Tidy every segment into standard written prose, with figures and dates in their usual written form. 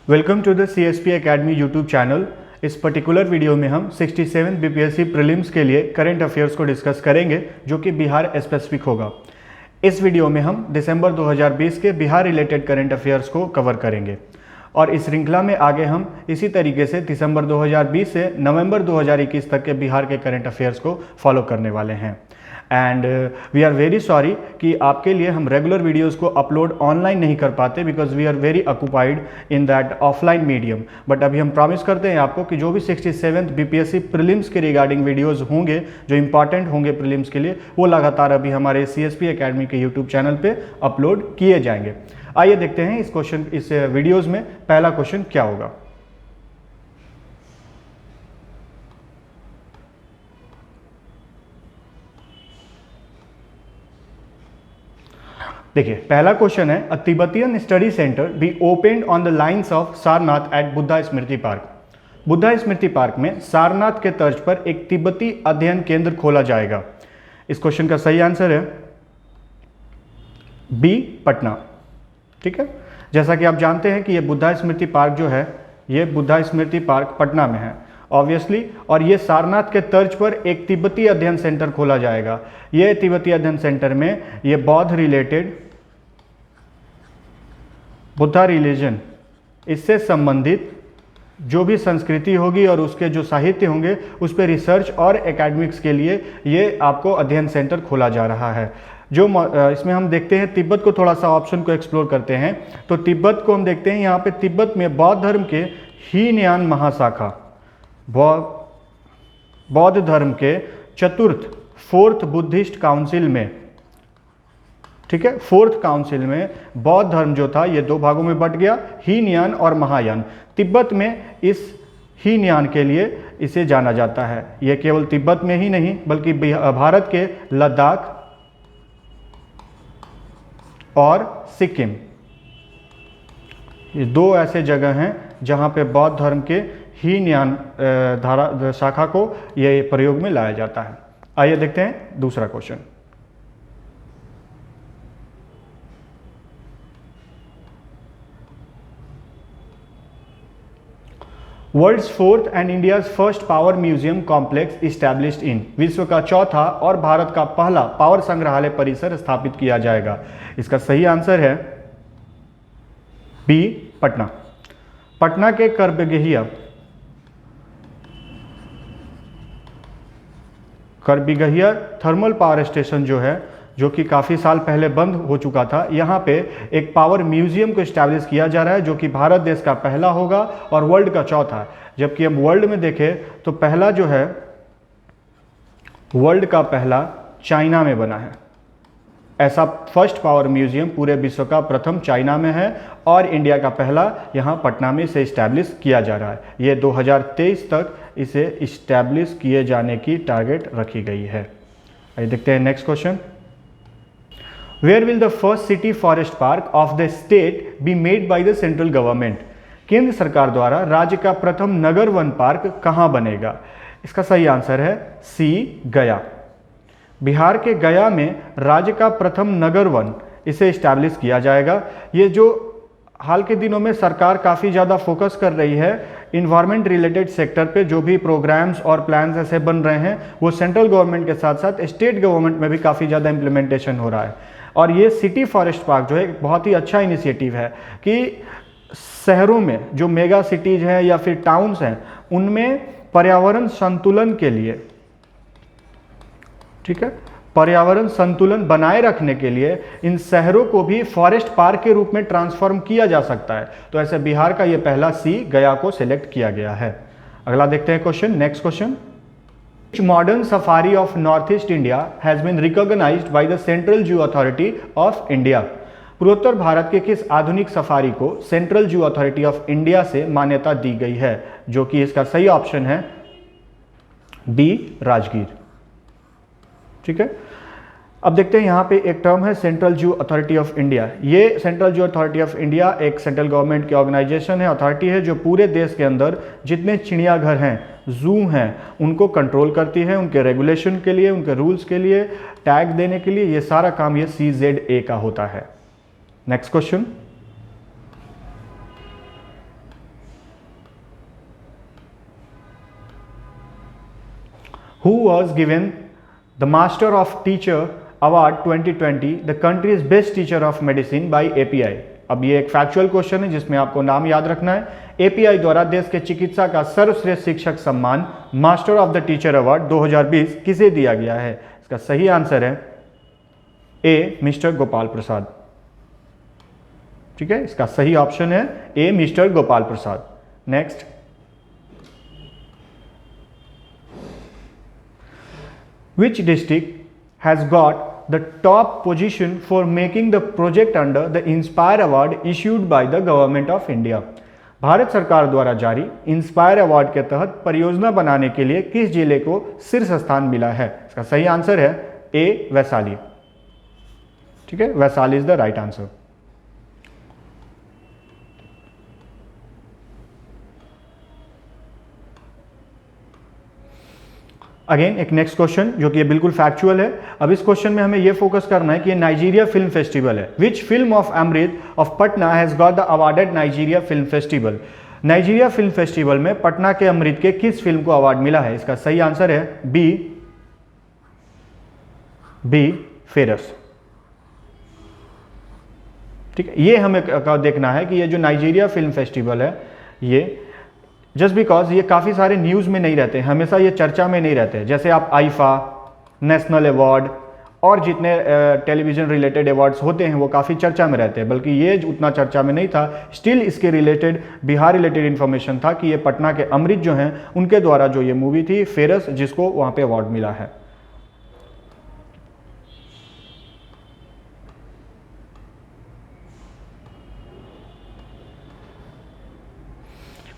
Welcome to the CSP academy YouTube channel. इस particular video में हम 67 BPSC प्रीलिम्स के लिए करंट अफेयर्स को डिस्कस करेंगे, जो कि बिहार स्पेसिफिक होगा। इस वीडियो में हम दिसंबर 2020 के बिहार रिलेटेड करंट अफेयर्स को कवर करेंगे और इस श्रृंखला में आगे हम इसी तरीके से दिसंबर 2020 से नवंबर 2021 तक के बिहार के करंट अफेयर्स को फॉलो करने वाले हैं। And we are very sorry कि आपके लिए हम रेगुलर वीडियोस को अपलोड ऑनलाइन नहीं कर पाते, because we are very occupied in that offline medium. But अभी हम प्रॉमिस करते हैं आपको कि जो भी 67th BPSC प्रीलिम्स के रिगार्डिंग वीडियोस होंगे, जो इंपॉर्टेंट होंगे प्रीलिम्स के लिए, वो लगातार अभी हमारे CSP एकेडमी के यूट्यूब चैनल पे अपलोड किए जाएंगे। आइए देखते हैं इस वीडियोज़ में पहला क्वेश्चन क्या होगा। देखिए, पहला क्वेश्चन है, a Tibetan study centre be opened on the lines of Sarnath at Buddha Smriti park. Buddha Smriti park में सारनाथ के तर्ज पर एक तिब्बती अध्ययन केंद्र खोला जाएगा। इस क्वेश्चन का सही आंसर है बी, पटना। ठीक है, जैसा कि आप जानते हैं कि ये बुद्धा स्मृति पार्क जो है, ये बुद्धा स्मृति पार्क पटना में है ऑब्वियसली, और ये सारनाथ के तर्ज पर एक तिब्बती अध्ययन सेंटर खोला जाएगा। ये तिब्बती अध्ययन सेंटर में ये बौद्ध रिलेटेड, बुद्धा रिलीजन, इससे संबंधित जो भी संस्कृति होगी और उसके जो साहित्य होंगे उस पर रिसर्च और एकेडमिक्स के लिए ये आपको अध्ययन सेंटर खोला जा रहा है। जो इसमें हम देखते हैं, तिब्बत को थोड़ा सा ऑप्शन को एक्सप्लोर करते हैं, तो तिब्बत को हम देखते हैं यहाँ पे, तिब्बत में बौद्ध धर्म के हीनयान महाशाखा, बौद्ध धर्म के फोर्थ बुद्धिस्ट काउंसिल में, ठीक है, फोर्थ काउंसिल में बौद्ध धर्म जो था ये दो भागों में बट गया, हीनयान और महायान। तिब्बत में इस हीनयान के लिए इसे जाना जाता है। यह केवल तिब्बत में ही नहीं बल्कि भारत के लद्दाख और सिक्किम, ये दो ऐसे जगह हैं जहां पे बौद्ध धर्म के हीनयान धारा शाखा को ये प्रयोग में लाया जाता है। आइए देखते हैं दूसरा question. World's fourth and India's first power museum complex established in, विश्व का चौथा और भारत का पहला पावर संग्रहालय परिसर स्थापित किया जाएगा। इसका सही आंसर है बी, पटना। पटना के करबिगहिया थर्मल पावर स्टेशन जो है, जो कि काफ़ी साल पहले बंद हो चुका था, यहाँ पे एक पावर म्यूजियम को इस्टेब्लिश किया जा रहा है, जो कि भारत देश का पहला होगा और वर्ल्ड का चौथा। जबकि हम वर्ल्ड में देखें तो पहला जो है, वर्ल्ड का पहला चाइना में बना है। ऐसा फर्स्ट पावर म्यूजियम पूरे विश्व का प्रथम चाइना में है और इंडिया का पहला यहाँ पटना में इसे इस्टेब्लिश किया जा रहा है। ये 2023 तक इसे इस्टेब्लिश किए जाने की टारगेट रखी गई है। आइए देखते हैं next question. Where will the first city forest park of the state be made by the central government. केंद्र सरकार द्वारा राज्य का प्रथम नगर वन पार्क कहाँ बनेगा। इसका सही आंसर है सी, गया। बिहार के गया में राज्य का प्रथम नगर वन इसे इस्टेब्लिश किया जाएगा। ये जो हाल के दिनों में सरकार काफ़ी ज़्यादा फोकस कर रही है इन्वायरमेंट रिलेटेड सेक्टर पे, जो भी प्रोग्राम्स और प्लान्स ऐसे बन रहे हैं वो सेंट्रल गवर्नमेंट के साथ साथ स्टेट गवर्नमेंट में भी काफ़ी ज़्यादा इम्प्लीमेंटेशन हो रहा है। और ये सिटी फॉरेस्ट पार्क जो है एक बहुत ही अच्छा इनिशिएटिव है कि शहरों में जो मेगा सिटीज़ हैं या फिर टाउन्स हैं, उनमें पर्यावरण संतुलन के लिए, ठीक है, पर्यावरण संतुलन बनाए रखने के लिए इन शहरों को भी फॉरेस्ट पार्क के रूप में ट्रांसफॉर्म किया जा सकता है। तो ऐसे बिहार का ये पहला सी, गया को सिलेक्ट किया गया है। अगला देखते हैं question, next question. Which modern safari of Northeast India has been recognized by the Central Zoo Authority of India? पूर्वोत्तर भारत के किस आधुनिक सफारी को central zoo authority of India से मान्यता दी गई है, जो कि इसका सही ऑप्शन है बी, राजगीर। ठीक है, अब देखते हैं यहाँ पे एक टर्म है central zoo authority of India. ये central zoo authority of India एक सेंट्रल गवर्नमेंट की ऑर्गेनाइजेशन है, अथॉरिटी है, जो पूरे देश के अंदर जितने चिड़ियाघर हैं, जू हैं, उनको कंट्रोल करती है, उनके रेगुलेशन के लिए, उनके रूल्स के लिए, टैग देने के लिए, ये सारा काम ये CZA का होता है। Next question. Who was given the master of teacher award 2020 the countries best teacher of medicine bye API. अब ये एक फैक्चुअल क्वेश्चन है जिसमें आपको नाम याद रखना है। एपीआई द्वारा देश के चिकित्सा का सर्वश्रेष्ठ शिक्षक सम्मान master of the teacher award 2020 किसे दिया गया है? इसका सही आंसर है ए मिस्टर गोपाल प्रसाद। ठीक है, इसका सही ऑप्शन है A mister Gopal Prasad. Next, which district has got the top position for making the project under the Inspire Award issued by the Government of India? Bharat सरकार द्वारा जारी इंस्पायर अवार्ड के तहत परियोजना बनाने के लिए किस जिले को शीर्ष स्थान मिला है? इसका सही आंसर है ए वैशाली। ठीक है, Vaishali is the right answer. Again एक नेक्स्ट क्वेश्चन जो कि ये बिल्कुल फैक्चुअल है। अब इस क्वेश्चन में हमें ये फोकस करना है कि ये नाइजीरिया फिल्म फेस्टिवल है। Which film of Amrit of Patna has got the awarded Nigeria film festival? Nigeria film festival में पटना के अमृत के किस फिल्म को अवार्ड मिला है? इसका सही आंसर है बी फेरस। ठीक है, ये हमें देखना है कि ये जो नाइजीरिया फिल्म फेस्टिवल है ये जस्ट बिकॉज ये काफ़ी सारे न्यूज़ में नहीं रहते, हमेशा ये चर्चा में नहीं रहते। जैसे आप आईफा, नेशनल अवार्ड और जितने टेलीविज़न रिलेटेड अवार्ड्स होते हैं वो काफ़ी चर्चा में रहते हैं, बल्कि ये उतना चर्चा में नहीं था। स्टिल इसके रिलेटेड बिहार रिलेटेड इन्फॉर्मेशन था कि ये पटना के अमृत जो हैं उनके द्वारा जो ये मूवी थी फेरस, जिसको वहाँ पे अवार्ड मिला है।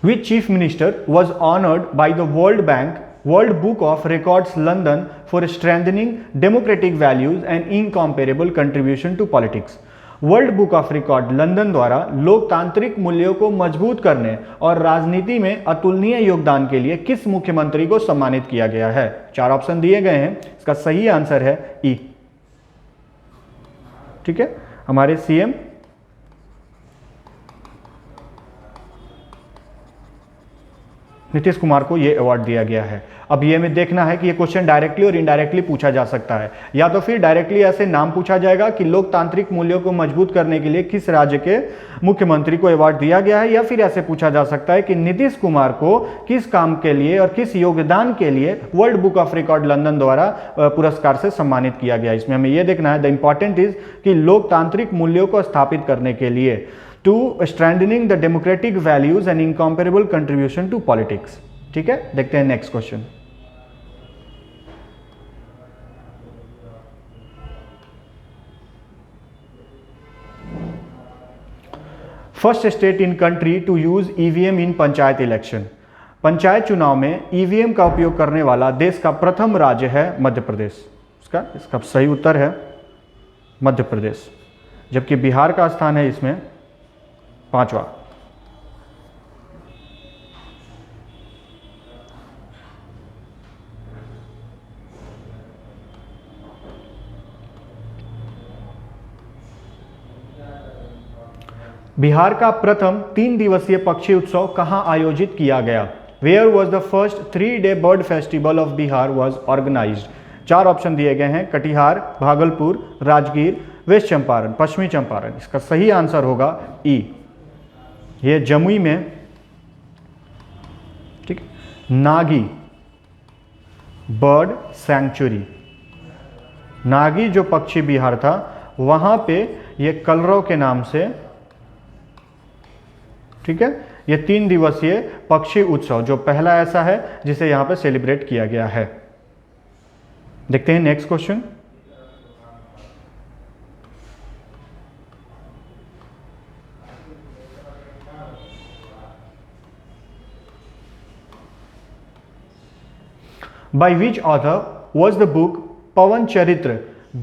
Which chief minister was honored by the World Bank World Book of Records London for strengthening democratic values and incomparable contribution to politics? World book of record London द्वारा लोकतांत्रिक मूल्यों को मजबूत करने और राजनीति में अतुलनीय योगदान के लिए किस मुख्यमंत्री को सम्मानित किया गया है? 4 ऑप्शन दिए गए हैं, इसका सही आंसर है ई। ठीक है, हमारे सीएम नीतीश कुमार को ये अवार्ड दिया गया है। अब ये हमें देखना है कि ये क्वेश्चन डायरेक्टली और इनडायरेक्टली पूछा जा सकता है। या तो फिर डायरेक्टली ऐसे नाम पूछा जाएगा कि लोकतांत्रिक मूल्यों को मजबूत करने के लिए किस राज्य के मुख्यमंत्री को अवार्ड दिया गया है, या फिर ऐसे पूछा जा सकता है कि नीतीश कुमार को किस काम के लिए और किस योगदान के लिए world book of record London द्वारा पुरस्कार से सम्मानित किया गया। इसमें हमें यह देखना है द इंपॉर्टेंट इज कि लोकतांत्रिक मूल्यों को स्थापित करने के लिए to strengthening the democratic values and incomparable contribution to politics। ठीक है, देखते हैं next question. First state in country to use EVM in panchayat election. Panchayat चुनाव में ईवीएम का उपयोग करने वाला देश का प्रथम राज्य है मध्य प्रदेश। इसका सही उत्तर है मध्य प्रदेश, जबकि बिहार का स्थान है इसमें 5वां। बिहार का प्रथम 3 दिवसीय पक्षी उत्सव कहां आयोजित किया गया? Where was the first 3-day bird festival of Bihar was organized? 4 option दिए गए हैं, कटिहार, भागलपुर, राजगीर, वेस्ट चंपारण, पश्चिमी चंपारण। इसका सही आंसर होगा ई, ये जमुई में। ठीक, नागी बर्ड सैंक्चुरी, नागी जो पक्षी बिहार था वहां पे ये कलरव के नाम से, ठीक है, ये 3 दिवसीय पक्षी उत्सव जो पहला ऐसा है जिसे यहां पे सेलिब्रेट किया गया है। देखते हैं next question. By which author was the book Pawan Charitra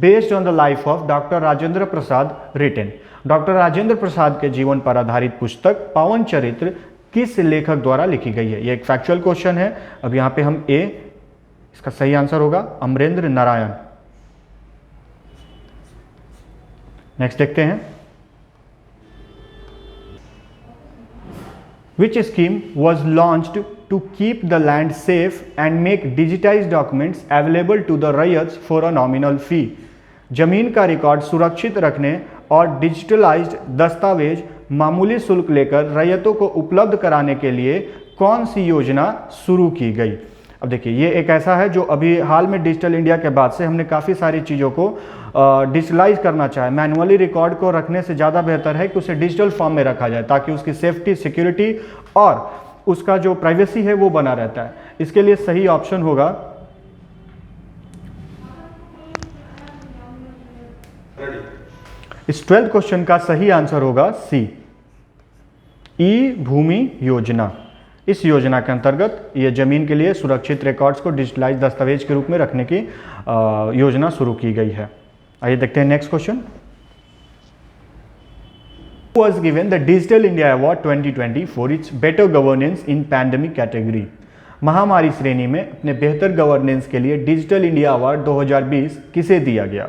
based on the life of Dr. Rajendra Prasad written? Doctor Rajendra Prasad के जीवन पर आधारित पुस्तक पावन चरित्र किस लेखक द्वारा लिखी गई है? यह एक फैक्चुअल क्वेश्चन है। अब यहां पे हम ए, इसका सही आंसर होगा अमरेंद्र नारायण। नेक्स्ट देखते हैं। Which scheme was launched to keep the land safe and make digitise documents available to the raiyats for a nominal fee. जमीन का रिकॉर्ड सुरक्षित रखने और डिजिटलाइज्ड दस्तावेज मामूली शुल्क लेकर रैयतों को उपलब्ध कराने के लिए कौन सी योजना शुरू की गई। अब देखिए, ये एक ऐसा है जो अभी हाल में डिजिटल इंडिया के बाद से हमने काफ़ी सारी चीज़ों को डिजिटलाइज करना चाहे। मैनुअली रिकॉर्ड को रखने से ज़्यादा बेहतर है कि उसे डिजिटल फॉर्म में रखा जाए, ताकि उसकी सेफ्टी, सिक्योरिटी और उसका जो प्राइवेसी है वो बना रहता है। इसके लिए सही ऑप्शन होगा इस 12th क्वेश्चन का सही आंसर होगा सी, ई भूमि योजना। इस योजना के अंतर्गत ये जमीन के लिए सुरक्षित रिकॉर्ड्स को डिजिटलाइज दस्तावेज के रूप में रखने की योजना शुरू की गई है। आइए देखते हैं next question. Was given the Digital India Award 2020 for its better governance in pandemic category। महामारी श्रेणी में अपने बेहतर गवर्नेंस के लिए डिजिटल इंडिया अवार्ड 2020 किसे दिया गया।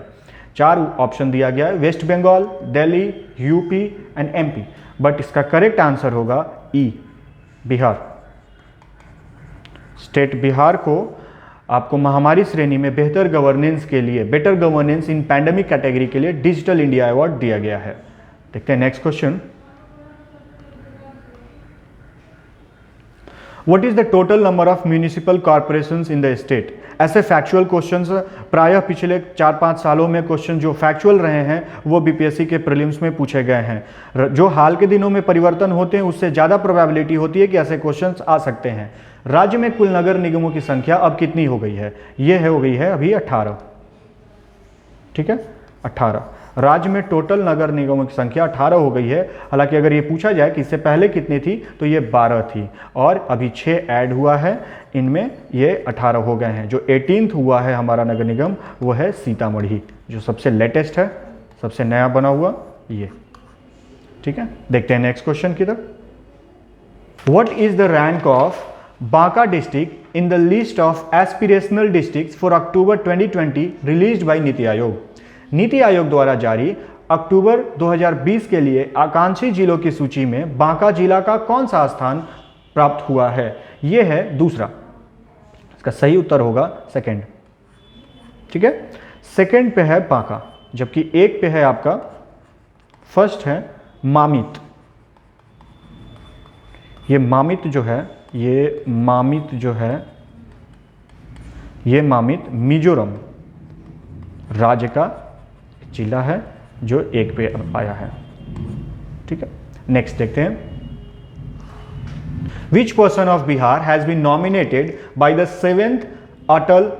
4 ऑप्शन दिया गया है, West Bengal, Delhi, UP and MP, but इसका करेक्ट आंसर होगा ई, बिहार। स्टेट बिहार को आपको महामारी श्रेणी में बेहतर गवर्नेंस के लिए, बेटर गवर्नेंस इन पैंडेमिक कैटेगरी के लिए डिजिटल इंडिया अवार्ड दिया गया है। देखते हैं next question. What is the total number of municipal corporations in the state. ऐसे फैक्चुअल क्वेश्चंस प्रायः पिछले 4-5 सालों में क्वेश्चन जो फैक्चुअल रहे हैं वो बीपीएससी के प्रीलिम्स में पूछे गए हैं। जो हाल के दिनों में परिवर्तन होते हैं उससे ज़्यादा प्रोबेबिलिटी होती है कि ऐसे क्वेश्चंस आ सकते हैं। राज्य में कुल नगर निगमों की संख्या अब कितनी हो गई है। ये हो गई है अभी 18। ठीक है, 18 राज्य में टोटल नगर निगमों की संख्या 18 हो गई है। हालांकि अगर ये पूछा जाए कि इससे पहले कितनी थी तो ये 12 थी और अभी 6 ऐड हुआ है, इनमें ये 18 हो गए हैं। जो 18th हुआ है हमारा नगर निगम वो है सीतामढ़ी, जो सबसे लेटेस्ट है, सबसे नया बना हुआ ये। ठीक है, देखते हैं नेक्स्ट क्वेश्चन की तरफ। What is the rank of Banka district in the list of aspirational districts for October 2020 released by NITI Aayog. NITI Aayog द्वारा जारी अक्टूबर 2020 के लिए आकांक्षी जिलों की सूची में बांका जिला का कौन सा स्थान प्राप्त हुआ है। यह है दूसरा, इसका सही उत्तर होगा सेकंड। ठीक है, सेकंड पे है बांका, जबकि एक पे है आपका फर्स्ट है मामित। ये मामित जो है, ये मामित मिजोरम राज्य का जिला है जो एक पे आया है। ठीक है, नेक्स्ट देखते हैं। Which person of Bihar has been nominated by the 7th Atal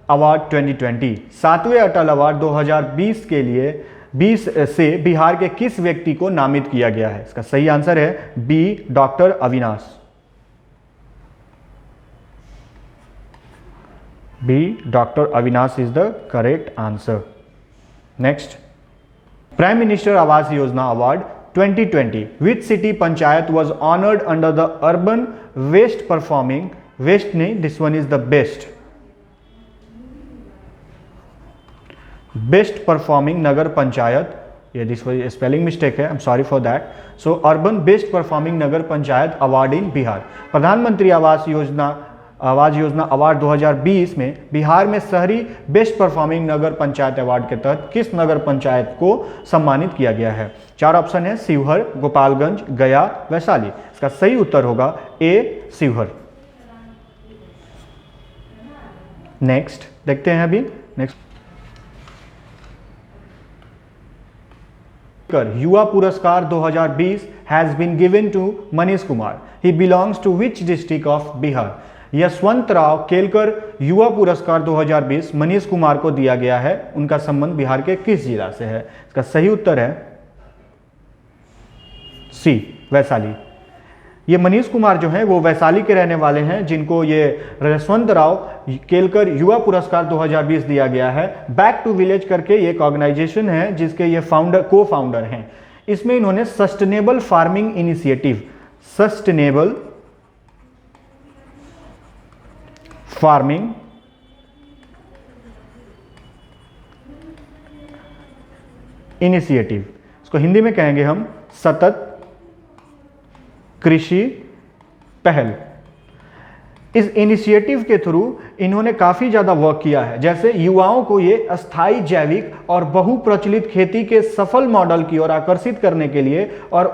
award 2020। 7वें अटल अवार्ड 2020 के लिए 20 से बिहार के किस व्यक्ति को नामित किया गया है। इसका सही आंसर है B, doctor Avinash. B, doctor Avinash is the correct answer. Next, prime minister Awas Yojana award 2020 which city panchayat was honored under the urban waste performing waste नहीं, this one is the best performing नगर पंचायत। ये दिस वाज स्पेलिंग मिस्टेक है, I am sorry for that. So urban best performing Nagar panchayat award in Bihar. प्रधानमंत्री आवास Yojana award 2020 में बिहार में शहरी best performing नगर panchayat award के तहत किस नगर पंचायत को सम्मानित किया गया है। 4 ऑप्शन है, शिवहर, गोपालगंज, गया, वैशाली। इसका सही उत्तर होगा ए, शिवहर। नेक्स्ट देखते हैं अभी next. Yuva Puraskar 2020 has been given to Manish Kumar. He belongs to which district of Bihar. Yashwantrao Kelkar Yuva Puraskar 2020 Manish Kumar को दिया गया है। उनका संबंध बिहार के किस जिला से है। इसका सही उत्तर है सी, वैशाली। ये मनीष कुमार जो हैं वो वैशाली के रहने वाले हैं, जिनको ये यशवंतराव केलकर युवा पुरस्कार 2020 दिया गया है। बैक टू विलेज करके ये एक ऑर्गेनाइजेशन है जिसके ये को फाउंडर हैं। इसमें इन्होंने sustainable farming initiative, sustainable farming initiative, इसको हिंदी में कहेंगे हम सतत कृषि पहल। इस इनिशिएटिव के थ्रू इन्होंने काफ़ी ज़्यादा वर्क किया है, जैसे युवाओं को ये अस्थायी जैविक और बहुप्रचलित खेती के सफल मॉडल की ओर आकर्षित करने के लिए और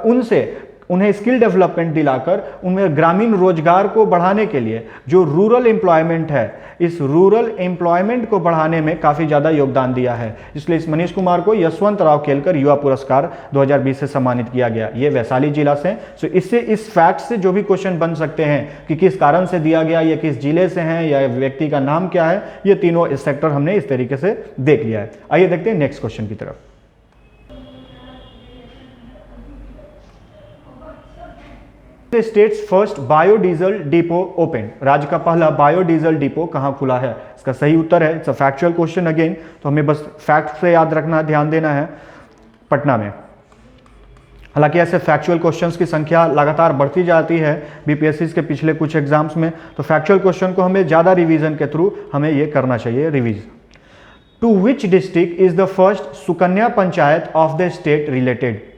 उन्हें स्किल डेवलपमेंट दिलाकर उनमें ग्रामीण रोजगार को बढ़ाने के लिए जो रूरल एम्प्लॉयमेंट है, इस रूरल एम्प्लॉयमेंट को बढ़ाने में काफ़ी ज़्यादा योगदान दिया है। इसलिए इस मनीष कुमार को यशवंत राव खेलकर युवा पुरस्कार 2020 से सम्मानित किया गया। ये वैशाली जिला से। सो इससे इस फैक्ट से जो भी क्वेश्चन बन सकते हैं कि किस कारण से दिया गया, या किस जिले से हैं, या व्यक्ति का नाम क्या है, ये तीनों सेक्टर हमने इस तरीके से देख लिया है। आइए देखते हैं नेक्स्ट क्वेश्चन की तरफ। States first biodiesel depot open, राज्य का पहला बायोडीजल डिपो कहां खुला है? इसका सही उत्तर है, it's a factual question again, तो हमें बस फैक्ट से याद रखना, ध्यान देना है, पटना में। हालांकि ऐसे फैक्चुअल क्वेश्चंस की संख्या लगातार बढ़ती जाती है बीपीएससी के पिछले कुछ एग्जाम्स में, तो फैक्चुअल क्वेश्चन को हमें ज़्यादा रिवीजन के थ्रू हमें ये करना चाहिए revise. To which district is the first Sukanya panchayat of the state related?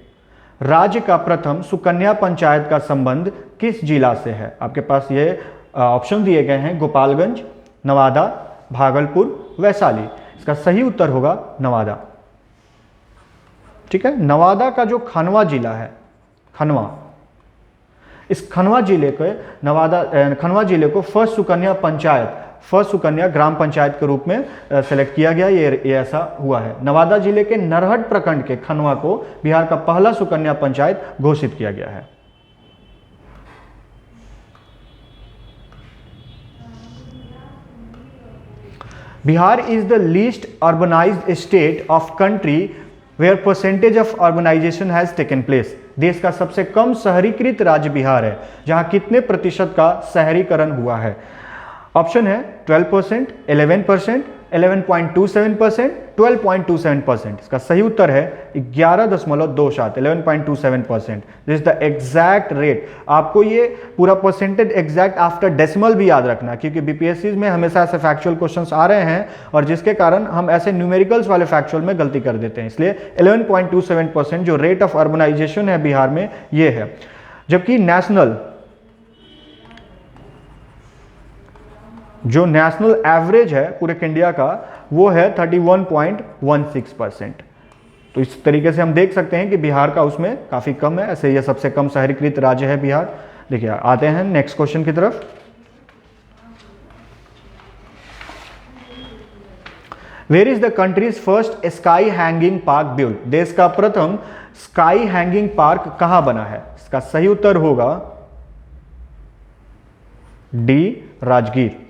राज्य का प्रथम सुकन्या पंचायत का संबंध किस जिला से है? आपके पास ये ऑप्शन दिए गए हैं, गोपालगंज, नवादा, भागलपुर, वैशाली। इसका सही उत्तर होगा नवादा। ठीक है, नवादा का जो खनवा जिला है, खनवा, इस खनवा जिले को फर्स्ट सुकन्या पंचायत, फर्स्ट सुकन्या ग्राम पंचायत के रूप में सेलेक्ट किया गया। ये ऐसा हुआ है। नवादा जिले के नरहट प्रखंड के खनवा को बिहार का पहला सुकन्या पंचायत घोषित किया गया है। Bihar is the least urbanised state of country where percentage of urbanisation has taken place. देश का सबसे कम शहरीकृत राज्य बिहार है, जहां कितने प्रतिशत का शहरीकरण हुआ है? ऑप्शन है 12%, 11%, 11.27%, 12.27%। इसका सही उत्तर है 11.27, 11.27%। This is the exact rate. आपको ये पूरा परसेंटेज एग्जैक्ट आफ्टर डेसिमल भी याद रखना, क्योंकि बीपीएससी में हमेशा ऐसे फैक्चुअल क्वेश्चंस आ रहे हैं और जिसके कारण हम ऐसे न्यूमेरिकल्स वाले फैक्चुअल में गलती कर देते हैं। इसलिए 11.27% जो रेट ऑफ अर्बनाइजेशन है बिहार में, ये है। जबकि जो नेशनल एवरेज है पूरे इंडिया का, वो है 31.16%। तो इस तरीके से हम देख सकते हैं कि बिहार का उसमें काफ़ी कम है। ऐसे ये सबसे कम शहरीकृत राज्य है बिहार। देखिए, आते हैं नेक्स्ट क्वेश्चन की तरफ। Where is the country's first sky hanging park build? देश का प्रथम स्काई हैंगिंग पार्क कहां बना है? इसका सही उत्तर होगा डी, राजगीर।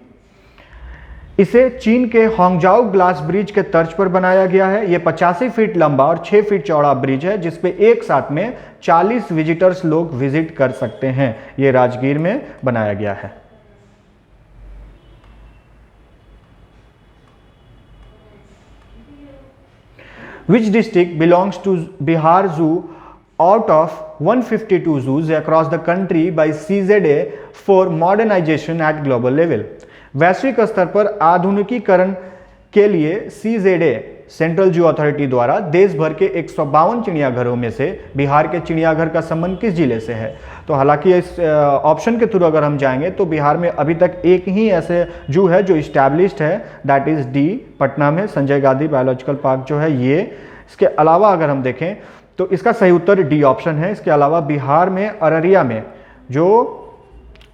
इसे चीन के होंगजाओ ग्लास ब्रिज के तर्ज पर बनाया गया है। यह 85 फीट लंबा और 6 फीट चौड़ा ब्रिज है, जिसपे एक साथ में 40 विजिटर्स लोग विजिट कर सकते हैं। यह राजगीर में बनाया गया है। Which district belongs to Bihar Zoo out of 152 zoos across the country by CZA for modernization at global level? वैश्विक स्तर पर आधुनिकीकरण के लिए CZA सेंट्रल जू अथॉरिटी द्वारा देश भर के 152 चिड़ियाघरों में से बिहार के चिड़ियाघर का संबंध किस जिले से है? तो हालांकि इस ऑप्शन के थ्रू अगर हम जाएंगे तो बिहार में अभी तक एक ही ऐसे जू है जो इस्टेब्लिश्ड है, दैट इज डी, पटना में संजय गांधी बायोलॉजिकल पार्क जो है ये। इसके अलावा अगर हम देखें तो इसका सही उत्तर डी ऑप्शन है। इसके अलावा बिहार में अररिया में जो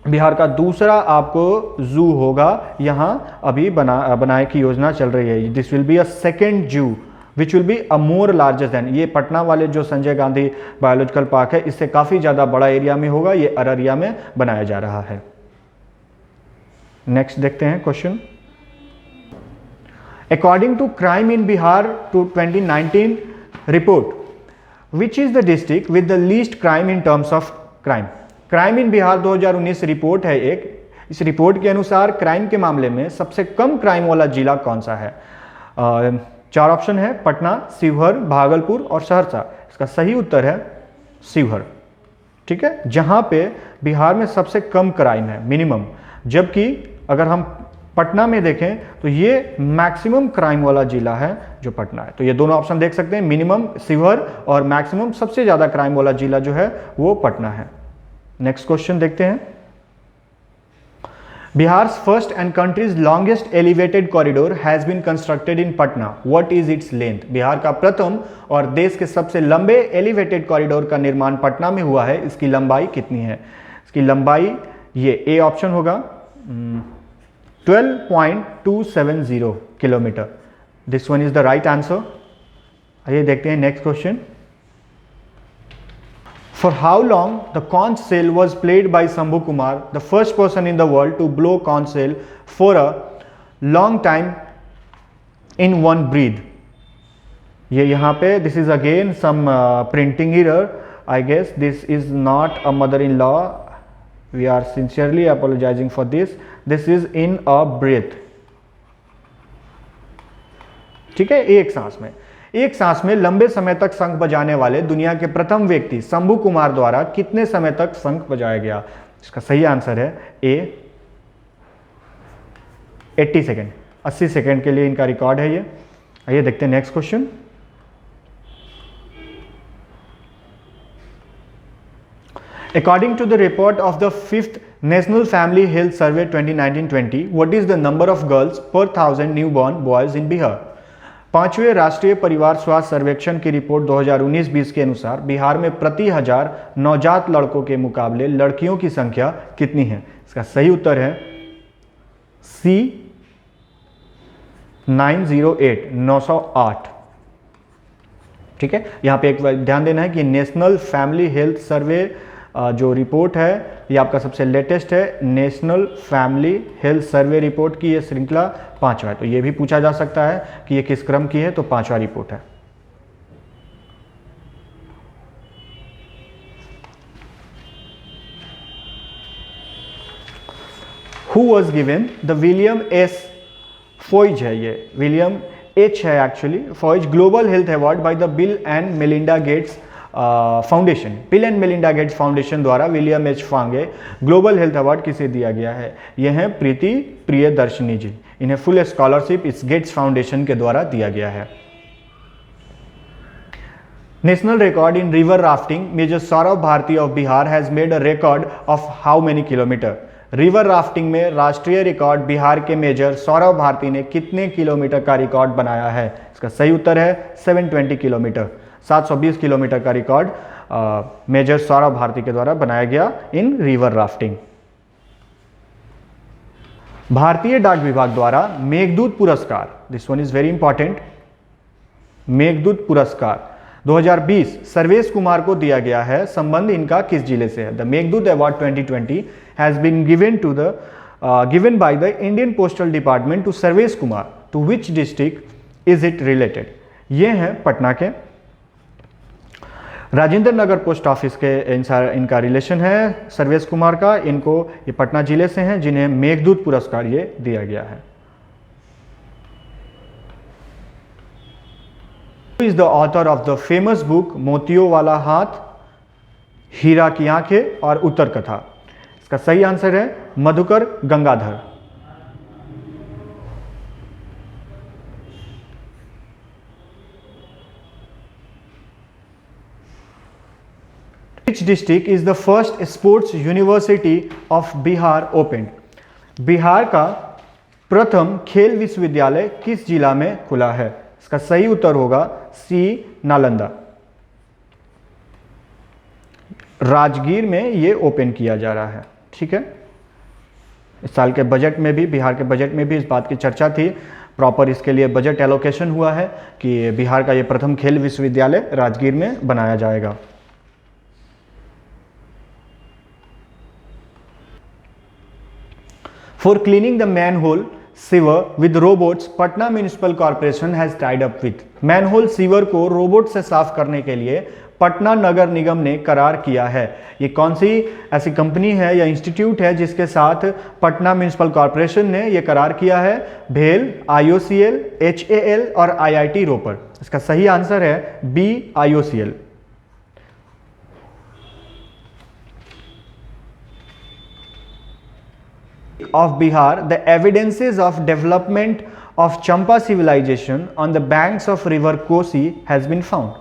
बिहार का दूसरा आपको जू होगा, यहाँ अभी बनाए की योजना चल रही है। This will be a second zoo which will be a more larger than, ये पटना वाले जो संजय गांधी बायोलॉजिकल पार्क है इससे काफ़ी ज़्यादा बड़ा एरिया में होगा। ये अररिया में बनाया जा रहा है। नेक्स्ट देखते हैं question. According to crime in Bihar to 2019 report, which is the district with the least crime in terms of crime? Crime in Bihar 2019 report है एक। इस रिपोर्ट के अनुसार क्राइम के मामले में सबसे कम क्राइम वाला जिला कौन सा है? 4 ऑप्शन है, पटना, शिवहर, भागलपुर और सहरसा। इसका सही उत्तर है शिवहर। ठीक है, जहां पे बिहार में सबसे कम क्राइम है, मिनिमम। जबकि अगर हम पटना में देखें तो ये मैक्सिमम क्राइम वाला जिला है जो पटना है। तो ये दोनों ऑप्शन देख सकते हैं, मिनिमम शिवहर और मैक्सिमम सबसे ज्यादा क्राइम वाला जिला जो है वो पटना है। नेक्स्ट क्वेश्चन देखते हैं। Bihar's first and country's longest elevated corridor has been constructed in Patna. What is its length? Bihar का प्रथम और देश के सबसे लंबे एलिवेटेड कॉरिडोर का निर्माण पटना में हुआ है। इसकी लंबाई कितनी है? इसकी लंबाई ये ए ऑप्शन होगा 12.270 kilometre. This one is the right answer. आइए देखते हैं next question. For how long the conch shell was played by Shambhu Kumar, the first person in the world to blow conch shell for a long time in one breath? ये यहाँ पे this is again some printing error. I guess this is not a mother-in-law. We are sincerely apologizing for this. This is in a breath. ठीक है, एक सांस में लंबे समय तक शंख बजाने वाले दुनिया के प्रथम व्यक्ति शंभू कुमार द्वारा कितने समय तक शंख बजाया गया? इसका सही आंसर है ए 80 सेकेंड। 80 सेकेंड के लिए इनका रिकॉर्ड है ये। आइए देखते हैं next question. According to the report of the 5th National Family Health Survey 2019-20, what is the number of girls per 1000 newborn boys in Bihar? पांचवें राष्ट्रीय परिवार स्वास्थ्य सर्वेक्षण की रिपोर्ट 2019-20 के अनुसार बिहार में प्रति 1000 नवजात लड़कों के मुकाबले लड़कियों की संख्या कितनी है? इसका सही उत्तर है सी 908। ठीक है, यहां पे एक ध्यान देना है कि नेशनल फैमिली हेल्थ सर्वे जो रिपोर्ट है ये आपका सबसे लेटेस्ट है। National family health survey report की ये श्रृंखला 5वां है, तो ये भी पूछा जा सकता है कि ये किस क्रम की है, तो 5वां रिपोर्ट है। Who was given the William S Foege है, ये विलियम एच है actually, Foege global health award by the Bill and Melinda Gates Foundation. Bill and Melinda Gates Foundation द्वारा विलियम एच फांगे ग्लोबल हेल्थ अवार्ड किसे दिया गया है? यह है प्रीति प्रियदर्शनी जी। इन्हें फुल स्कॉलरशिप इस गेट्स फाउंडेशन के द्वारा दिया गया है। National record in river rafting major Saurabh Bharati of Bihar has made a record of how many kilometre? River rafting में राष्ट्रीय रिकॉर्ड बिहार के मेजर सौरभ भारती ने कितने किलोमीटर का रिकॉर्ड बनाया है? इसका सही उत्तर है 720 किलोमीटर। 720 किलोमीटर का रिकॉर्ड मेजर सौरभ भारती के द्वारा बनाया गया इन रिवर राफ्टिंग। भारतीय डाक विभाग द्वारा मेघदूत पुरस्कार, this one is very important, Meghdoot पुरस्कार 2020 सर्वेश कुमार को दिया गया है। संबंध इनका किस जिले से है? The Meghdoot award 2020 has been given by the Indian postal department to Sarvesh Kumar. To which district is it related? ये है पटना के राजेंद्र नगर पोस्ट ऑफिस के इनका रिलेशन है सर्वेश कुमार का। इनको ये पटना जिले से हैं जिन्हें मेघदूत पुरस्कार ये दिया गया है। Who is the author of the famous book मोतियों वाला हाथ, हीरा की आंखें और उत्तर कथा? इसका सही आंसर है Madhukar Gangadhar. Which district is the first sports university of Bihar opened? Bihar का प्रथम खेल विश्वविद्यालय किस जिला में खुला है? इसका सही उत्तर होगा सी नालंदा। राजगीर में ये ओपन किया जा रहा है। ठीक है, इस साल के बजट में भी, बिहार के बजट में भी इस बात की चर्चा थी। प्रॉपर इसके लिए बजट एलोकेशन हुआ है कि बिहार का ये प्रथम खेल विश्वविद्यालय राजगीर में बनाया जाएगा। For cleaning the manhole sewer with robots, Patna Municipal Corporation has tied up with. Manhole sewer को रोबोट से साफ करने के लिए पटना नगर निगम ने करार किया है। ये कौन सी ऐसी कंपनी है या इंस्टीट्यूट है जिसके साथ पटना म्यूनिसिपल कॉर्पोरेशन ने ये करार किया है? भेल, IOCL, HAL और IIT रोपर। इसका सही आंसर है B IOCL। Of Bihar, the evidences of development of Champa civilization on the banks of river Kosi has been found.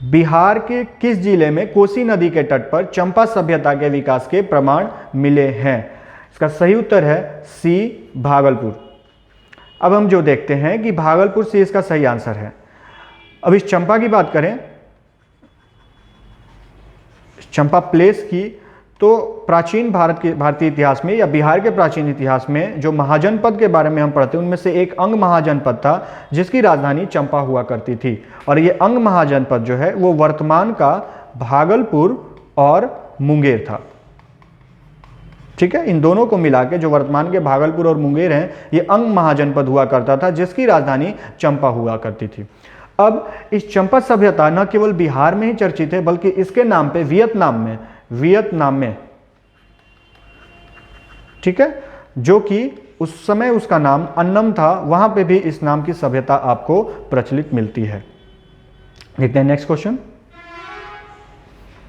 Bihar के किस जिले में कोसी नदी के तट पर चंपा सभ्यता के विकास के प्रमाण मिले हैं? इसका सही उत्तर है सी भागलपुर। अब हम जो देखते हैं कि भागलपुर सी इसका सही आंसर है। अब इस चंपा की बात करें, चंपा प्लेस की, तो प्राचीन भारतीय इतिहास में या बिहार के प्राचीन इतिहास में जो महाजनपद के बारे में हम पढ़ते हैं उनमें से एक अंग महाजनपद था जिसकी राजधानी चंपा हुआ करती थी। और ये अंग महाजनपद जो है वो वर्तमान का भागलपुर और मुंगेर था। ठीक है, इन दोनों को मिला के जो वर्तमान के भागलपुर और मुंगेर हैं ये अंग महाजनपद हुआ करता था जिसकी राजधानी चंपा हुआ करती थी। अब इस चंपा सभ्यता न केवल बिहार में ही चर्चित है बल्कि इसके नाम पे वियतनाम में, ठीक है, जो कि उस समय उसका नाम अन्नम था, वहां पे भी इस नाम की सभ्यता आपको प्रचलित मिलती है। देखते हैं next question.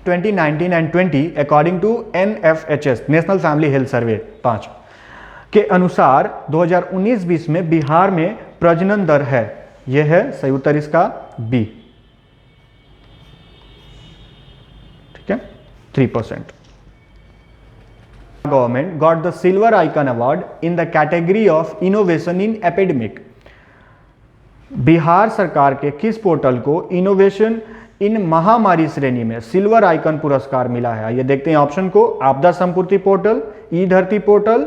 2019 and 20 according to NFHS national family health survey 5 के अनुसार 2019-20 में बिहार में प्रजनन दर है, यह है सही उत्तर इसका बी, ठीक है, 3%। Government got the silver icon award in the category of innovation in epidemic. Bihar सरकार के किस पोर्टल को इनोवेशन इन महामारी श्रेणी में सिल्वर आइकन पुरस्कार मिला है? ये देखते हैं ऑप्शन को। आपदा संपूर्ति portal, e Dharti portal,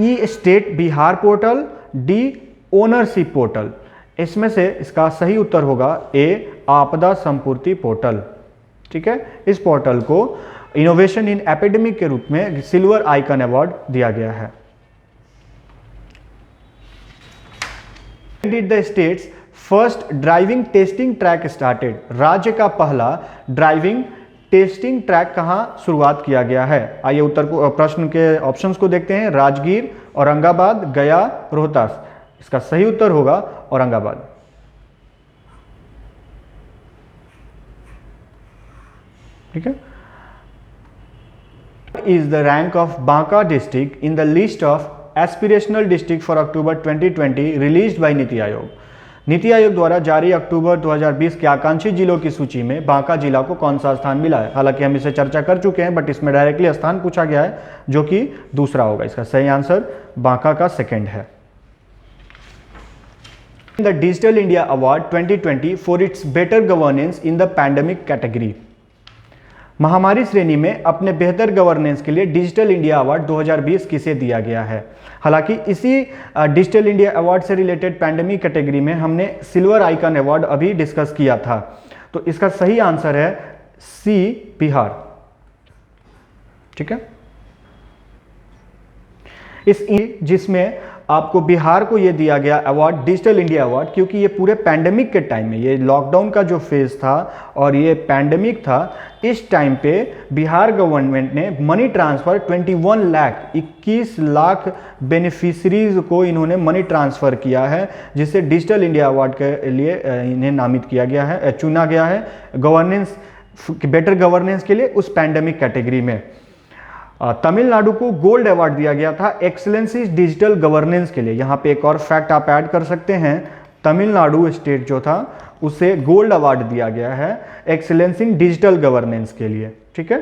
e state Bihar portal, D ownership portal. इसमें से इसका सही उत्तर होगा ए आपदा संपूर्ति पोर्टल। ठीक है, इस पोर्टल को इनोवेशन इन एपिडेमिक के रूप में सिल्वर आइकन अवार्ड दिया गया है। Did the states first driving testing track started? राज्य का पहला ड्राइविंग टेस्टिंग ट्रैक कहां शुरुआत किया गया है? आइए उत्तर को, प्रश्न के ऑप्शंस को देखते हैं। राजगीर, औरंगाबाद, गया, रोहतास। इसका सही उत्तर होगा औरंगाबाद। ठीक है, is the rank of Banka district in the list of aspirational district for October 2020 released by NITI Aayog. NITI Aayog द्वारा जारी अक्टूबर 2020 के आकांक्षी जिलों की सूची में बांका जिला को कौन सा स्थान मिला है? हालांकि हम इसे चर्चा कर चुके हैं, बट इसमें डायरेक्टली स्थान पूछा गया है जो कि दूसरा होगा। इसका सही आंसर बांका का सेकंड है। The digital India award 2020 for its better governance in the pandemic category. महामारी श्रेणी में अपने बेहतर गवर्नेंस के लिए डिजिटल इंडिया अवार्ड 2020 किसे दिया गया है? हालांकि इसी डिजिटल इंडिया अवार्ड से रिलेटेड पैंडेमिक कैटेगरी में हमने सिल्वर आइकन अवार्ड अभी डिस्कस किया था, तो इसका सही आंसर है सी बिहार। ठीक है, जिसमें आपको बिहार को यह दिया गया अवार्ड डिजिटल इंडिया अवार्ड, क्योंकि ये पूरे पैंडेमिक के टाइम में, ये लॉकडाउन का जो फेज था और ये पैंडेमिक था, इस टाइम पे बिहार गवर्नमेंट ने मनी ट्रांसफर 21 लाख बेनिफिशरीज को इन्होंने मनी ट्रांसफर किया है, जिसे डिजिटल इंडिया अवार्ड के लिए इन्हें नामित किया गया है, चुना गया है गवर्नेंस, बेटर गवर्नेंस के लिए उस पैंडेमिक कैटेगरी में। तमिलनाडु को गोल्ड अवार्ड दिया गया था एक्सीलेंसी डिजिटल गवर्नेंस के लिए। यहाँ पे एक और फैक्ट आप ऐड कर सकते हैं, तमिलनाडु स्टेट जो था उसे गोल्ड अवार्ड दिया गया है एक्सीलेंस इन डिजिटल गवर्नेंस के लिए। ठीक है,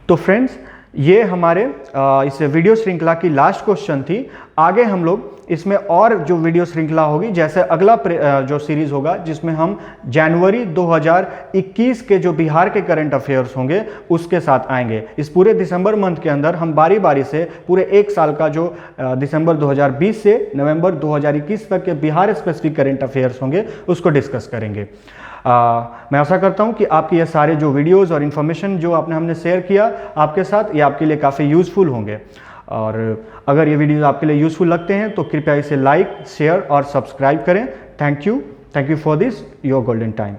तो फ्रेंड्स ये हमारे इस वीडियो श्रृंखला की लास्ट क्वेश्चन थी। आगे हम लोग इसमें और जो वीडियो श्रृंखला होगी, जैसे अगला जो सीरीज होगा जिसमें हम जनवरी 2021 के जो बिहार के करंट अफेयर्स होंगे उसके साथ आएंगे। इस पूरे दिसंबर मंथ के अंदर हम बारी बारी से पूरे एक साल का जो दिसंबर 2020 से नवंबर 2021 तक के बिहार स्पेसिफिक करंट अफेयर्स होंगे उसको डिस्कस करेंगे। मैं आशा करता हूं कि आपके ये सारे जो वीडियोस और इन्फॉर्मेशन जो हमने शेयर किया आपके साथ, ये आपके लिए काफ़ी यूज़फुल होंगे। और अगर ये वीडियोस आपके लिए यूज़फुल लगते हैं तो कृपया इसे लाइक, शेयर और सब्सक्राइब करें। Thank you for this your golden time.